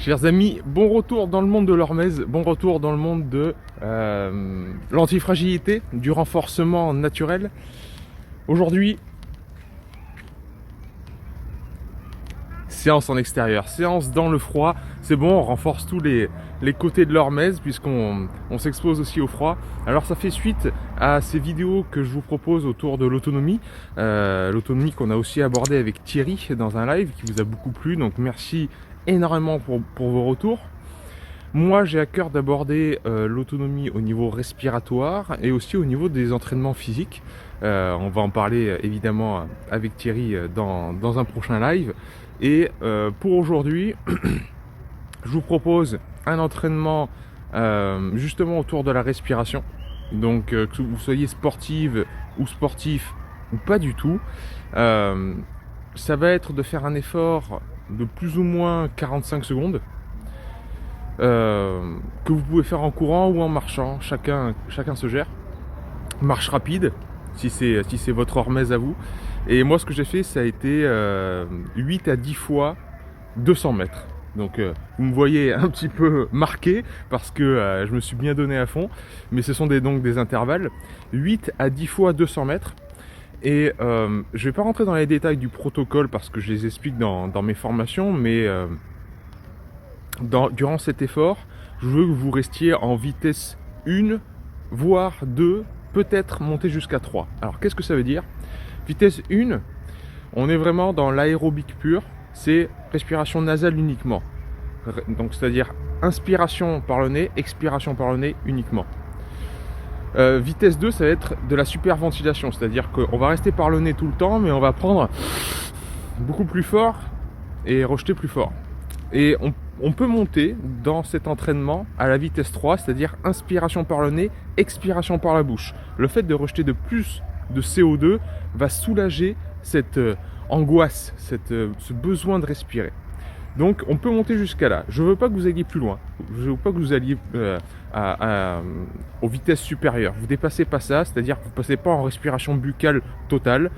Chers amis, bon retour dans le monde de l'hormèse, bon retour dans le monde de l'antifragilité, du renforcement naturel. Aujourd'hui, séance en extérieur, séance dans le froid. C'est bon, on renforce tous les côtés de l'hormèse puisqu'on s'expose aussi au froid. Alors ça fait suite à ces vidéos que je vous propose autour de l'autonomie. L'autonomie qu'on a aussi abordée avec Thierry dans un live qui vous a beaucoup plu. Donc merci énormément pour vos retours. Moi j'ai à cœur d'aborder l'autonomie au niveau respiratoire et aussi au niveau des entraînements physiques. On va en parler évidemment avec Thierry dans un prochain live. Et pour aujourd'hui, je vous propose un entraînement justement autour de la respiration. Donc que vous soyez sportive ou sportif ou pas du tout, ça va être de faire un effort de plus ou moins 45 secondes que vous pouvez faire en courant ou en marchant, chacun se gère. Marche rapide si c'est votre hormèse à vous. Et moi ce que j'ai fait, ça a été 8 à 10 fois 200 mètres. Donc vous me voyez un petit peu marqué parce que je me suis bien donné à fond, mais ce sont donc des intervalles 8 à 10 fois 200 mètres. Et je vais pas rentrer dans les détails du protocole parce que je les explique dans mes formations, mais durant cet effort, je veux que vous restiez en vitesse 1, voire 2, peut-être monter jusqu'à 3. Alors qu'est-ce que ça veut dire? Vitesse 1, on est vraiment dans l'aérobic pur, c'est respiration nasale uniquement. Donc c'est-à-dire inspiration par le nez, expiration par le nez uniquement. Vitesse 2, ça va être de la superventilation, c'est-à-dire qu'on va rester par le nez tout le temps, mais on va prendre beaucoup plus fort et rejeter plus fort. Et on peut monter dans cet entraînement à la vitesse 3, c'est-à-dire inspiration par le nez, expiration par la bouche. Le fait de rejeter de plus de CO2 va soulager cette angoisse, ce besoin de respirer. Donc on peut monter jusqu'à là. Je ne veux pas que vous alliez plus loin. Je ne veux pas que vous alliez aux vitesses supérieures. Vous ne dépassez pas ça, c'est-à-dire que vous ne passez pas en respiration buccale totale.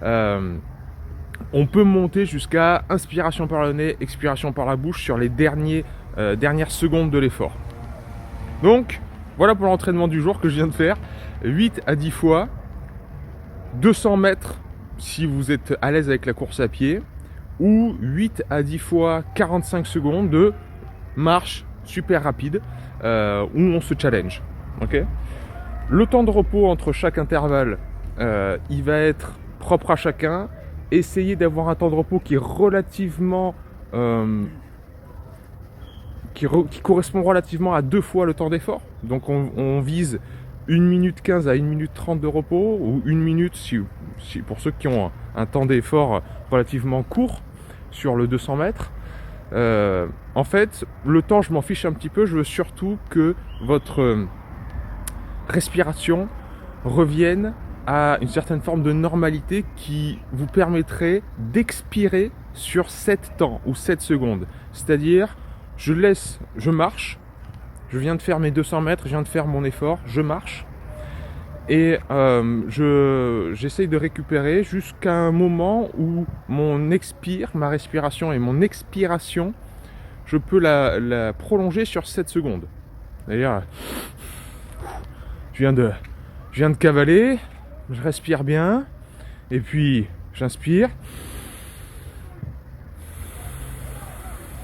On peut monter jusqu'à inspiration par le nez, expiration par la bouche sur les dernières secondes de l'effort. Donc voilà pour l'entraînement du jour que je viens de faire. 8 à 10 fois, 200 mètres si vous êtes à l'aise avec la course à pied, ou 8 à 10 fois 45 secondes de marche super rapide où on se challenge. Okay. Le temps de repos entre chaque intervalle, il va être propre à chacun. Essayez d'avoir un temps de repos qui est relativement qui correspond relativement à 2 fois le temps d'effort. Donc on vise 1 minute 15 à 1 minute 30 de repos, ou 1 minute si pour ceux qui ont un temps d'effort relativement court sur le 200 mètres. En fait, le temps, je m'en fiche un petit peu. Je veux surtout que votre respiration revienne à une certaine forme de normalité qui vous permettrait d'expirer sur 7 temps ou 7 secondes. C'est-à-dire, je marche, je viens de faire mes 200 mètres, je viens de faire mon effort, je marche et j'essaye de récupérer jusqu'à un moment où ma respiration et mon expiration, je peux la prolonger sur 7 secondes. C'est-à-dire, je viens de cavaler, je respire bien, et puis j'inspire.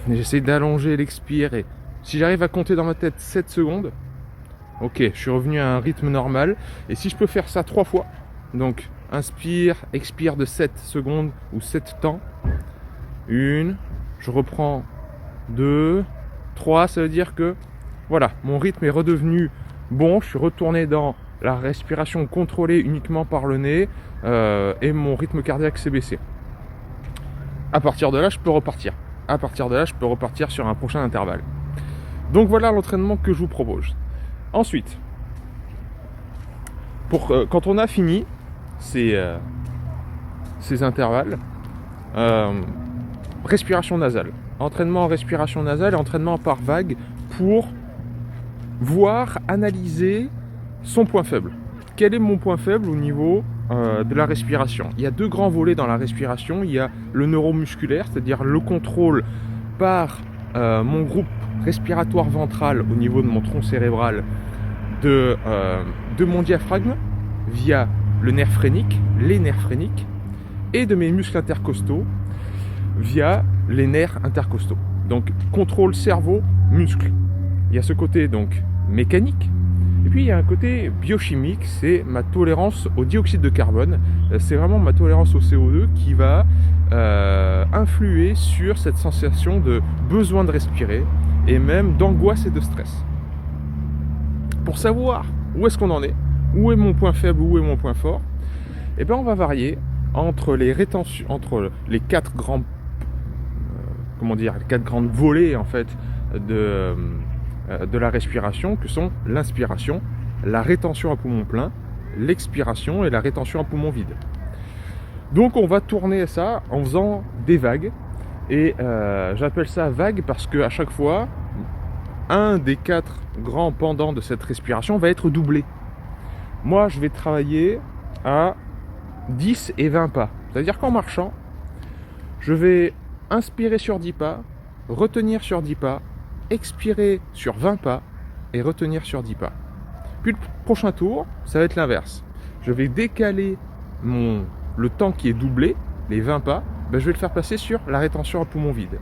Et j'essaie d'allonger l'expire, et si j'arrive à compter dans ma tête 7 secondes, ok, je suis revenu à un rythme normal. Et si je peux faire ça 3 fois, donc inspire, expire de 7 secondes ou 7 temps, 1, je reprends 2, 3, ça veut dire que voilà, mon rythme est redevenu bon, je suis retourné dans la respiration contrôlée uniquement par le nez et mon rythme cardiaque s'est baissé. À partir de là, je peux repartir. Sur un prochain intervalle. Donc voilà l'entraînement que je vous propose. Ensuite, quand on a fini ces intervalles, respiration nasale. Entraînement en respiration nasale et entraînement par vague pour analyser son point faible. Quel est mon point faible au niveau de la respiration? Il y a 2 grands volets dans la respiration. Il y a le neuromusculaire, c'est-à-dire le contrôle par mon groupe respiratoire ventral au niveau de mon tronc cérébral, de mon diaphragme via le nerf phrénique, les nerfs phréniques, et de mes muscles intercostaux via les nerfs intercostaux. Donc contrôle cerveau, muscle. Il y a ce côté donc mécanique, et puis il y a un côté biochimique, c'est ma tolérance au dioxyde de carbone. C'est vraiment ma tolérance au CO2 qui va influer sur cette sensation de besoin de respirer et même d'angoisse et de stress. Pour savoir où est-ce qu'on en est, où est mon point faible, où est mon point fort, eh ben on va varier entre les rétentions, entre les quatre grands, les quatre grandes volées en fait de la respiration, que sont l'inspiration, la rétention à poumon plein, l'expiration et la rétention à poumon vide. Donc on va tourner ça en faisant des vagues, et j'appelle ça vague parce qu'à chaque fois, un des quatre grands pendants de cette respiration va être doublé. Moi, je vais travailler à 10 et 20 pas. C'est-à-dire qu'en marchant, je vais inspirer sur 10 pas, retenir sur 10 pas, expirer sur 20 pas et retenir sur 10 pas. Puis le prochain tour, ça va être l'inverse. Je vais décaler le temps qui est doublé, les 20 pas, je vais le faire passer sur la rétention à poumon vide.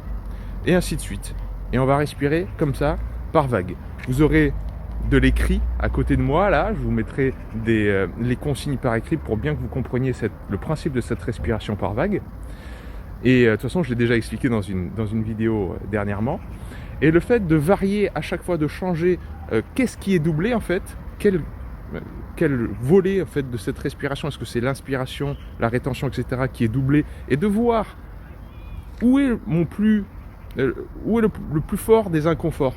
Et ainsi de suite. Et on va respirer comme ça, par vague. Vous aurez de l'écrit à côté de moi, là, je vous mettrai les consignes par écrit pour bien que vous compreniez le principe de cette respiration par vague. Et de toute façon, je l'ai déjà expliqué dans une vidéo dernièrement. Et le fait de varier à chaque fois, de changer qu'est-ce qui est doublé en fait, quel volet en fait de cette respiration, est-ce que c'est l'inspiration, la rétention, etc. qui est doublé, et de voir où est le plus fort des inconforts.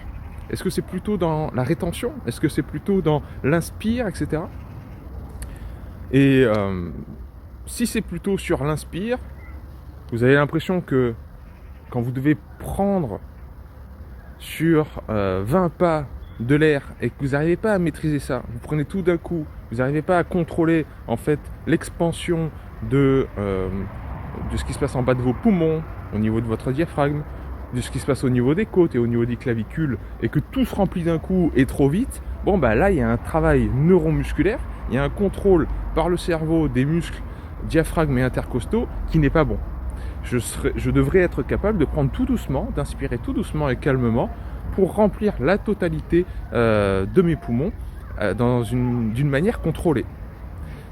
Est-ce que c'est plutôt dans la rétention? Est-ce que c'est plutôt dans l'inspire, etc. Et si c'est plutôt sur l'inspire, vous avez l'impression que quand vous devez prendre sur 20 pas de l'air et que vous n'arrivez pas à maîtriser ça, vous prenez tout d'un coup, vous n'arrivez pas à contrôler en fait l'expansion de ce qui se passe en bas de vos poumons, au niveau de votre diaphragme, de ce qui se passe au niveau des côtes et au niveau des clavicules, et que tout se remplit d'un coup et trop vite, là il y a un travail neuromusculaire, il y a un contrôle par le cerveau des muscles diaphragme et intercostaux qui n'est pas bon. Je devrais être capable de prendre tout doucement, d'inspirer tout doucement et calmement pour remplir la totalité de mes poumons d'une manière contrôlée.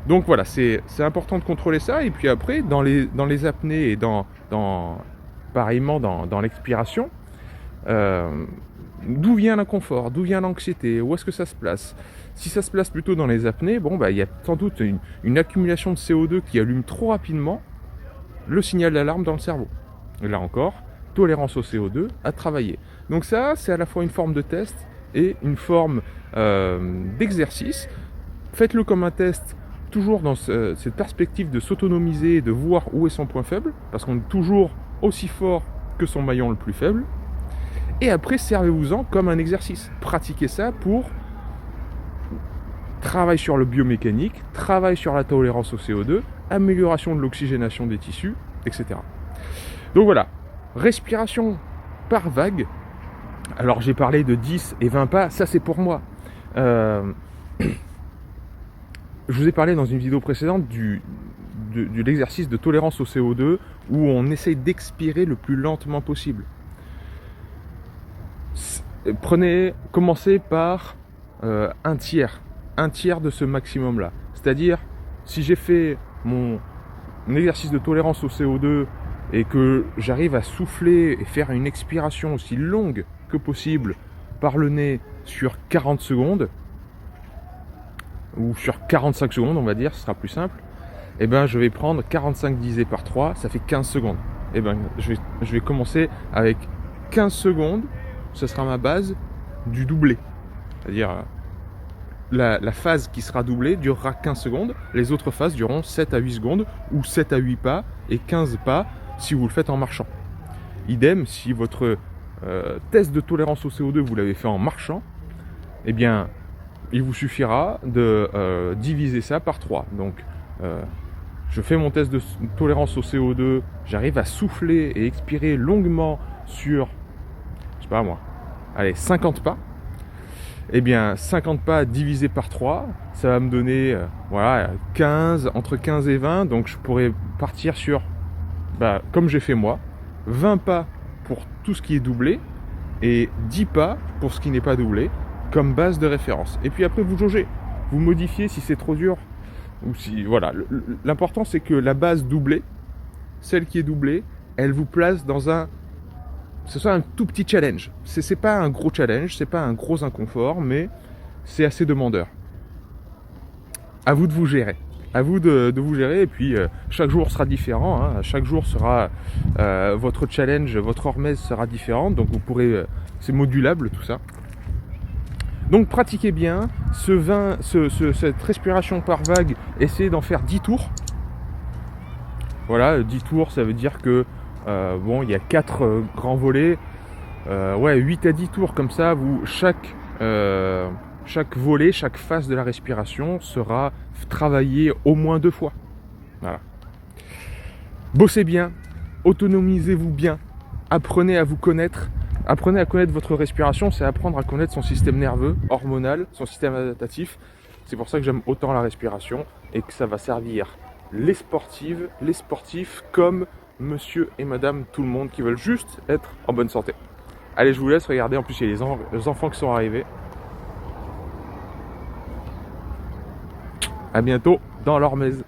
Donc voilà, c'est important de contrôler ça. Et puis après, dans les apnées et pareillement dans l'expiration, d'où vient l'inconfort, d'où vient l'anxiété, où est-ce que ça se place? Si ça se place plutôt dans les apnées, il y a sans doute une accumulation de CO2 qui allume trop rapidement le signal d'alarme dans le cerveau. Et là encore, tolérance au CO2 à travailler. Donc ça, c'est à la fois une forme de test et une forme d'exercice. Faites-le comme un test, toujours dans cette perspective de s'autonomiser et de voir où est son point faible, parce qu'on est toujours aussi fort que son maillon le plus faible. Et après, servez-vous-en comme un exercice. Pratiquez ça pour travail sur le biomécanique, travail sur la tolérance au CO2, amélioration de l'oxygénation des tissus, etc. Donc voilà, respiration par vague. Alors j'ai parlé de 10 et 20 pas, ça c'est pour moi. Je vous ai parlé dans une vidéo précédente de l'exercice de tolérance au CO2 où on essaye d'expirer le plus lentement possible. Commencez par un tiers de ce maximum-là. C'est-à-dire, si j'ai fait mon exercice de tolérance au CO2 et que j'arrive à souffler et faire une expiration aussi longue que possible par le nez sur 40 secondes, ou sur 45 secondes on va dire, ce sera plus simple, je vais prendre 45 divisé par 3, ça fait 15 secondes. Je vais commencer avec 15 secondes, ce sera ma base du doublé. C'est-à-dire la phase qui sera doublée durera 15 secondes, les autres phases dureront 7 à 8 secondes, ou 7 à 8 pas, et 15 pas si vous le faites en marchant. Idem, si votre test de tolérance au CO2 vous l'avez fait en marchant, il vous suffira de diviser ça par 3. Donc je fais mon test de tolérance au CO2, j'arrive à souffler et expirer longuement sur sais pas moi, allez, 50 pas, eh bien 50 pas divisé par 3, ça va me donner voilà, 15, entre 15 et 20, donc je pourrais partir sur, comme j'ai fait moi, 20 pas pour tout ce qui est doublé et 10 pas pour ce qui n'est pas doublé comme base de référence. Et puis après vous jaugez, vous modifiez si c'est trop dur ou si voilà, l'important c'est que la base doublée, celle qui est doublée, elle vous place dans ce soit un tout petit challenge. C'est pas un gros challenge, c'est pas un gros inconfort, mais c'est assez demandeur. À vous de vous gérer. À vous de vous gérer. Et puis, chaque jour sera différent. Hein. Chaque jour sera votre challenge, votre hormèse sera différente. Donc, vous pourrez... c'est modulable, tout ça. Donc, pratiquez bien. Cette respiration par vague, essayez d'en faire 10 tours. Voilà, 10 tours, ça veut dire que il y a 4 grands volets, 8 à 10 tours comme ça, chaque volet, chaque phase de la respiration sera travaillée au moins 2 fois. Voilà. Bossez bien, autonomisez-vous bien, apprenez à vous connaître, apprenez à connaître votre respiration, c'est apprendre à connaître son système nerveux, hormonal, son système adaptatif. C'est pour ça que j'aime autant la respiration et que ça va servir les sportifs comme monsieur et madame tout le monde qui veulent juste être en bonne santé. Allez, je vous laisse regarder, en plus il y a les enfants qui sont arrivés. À bientôt dans l'Hormèse.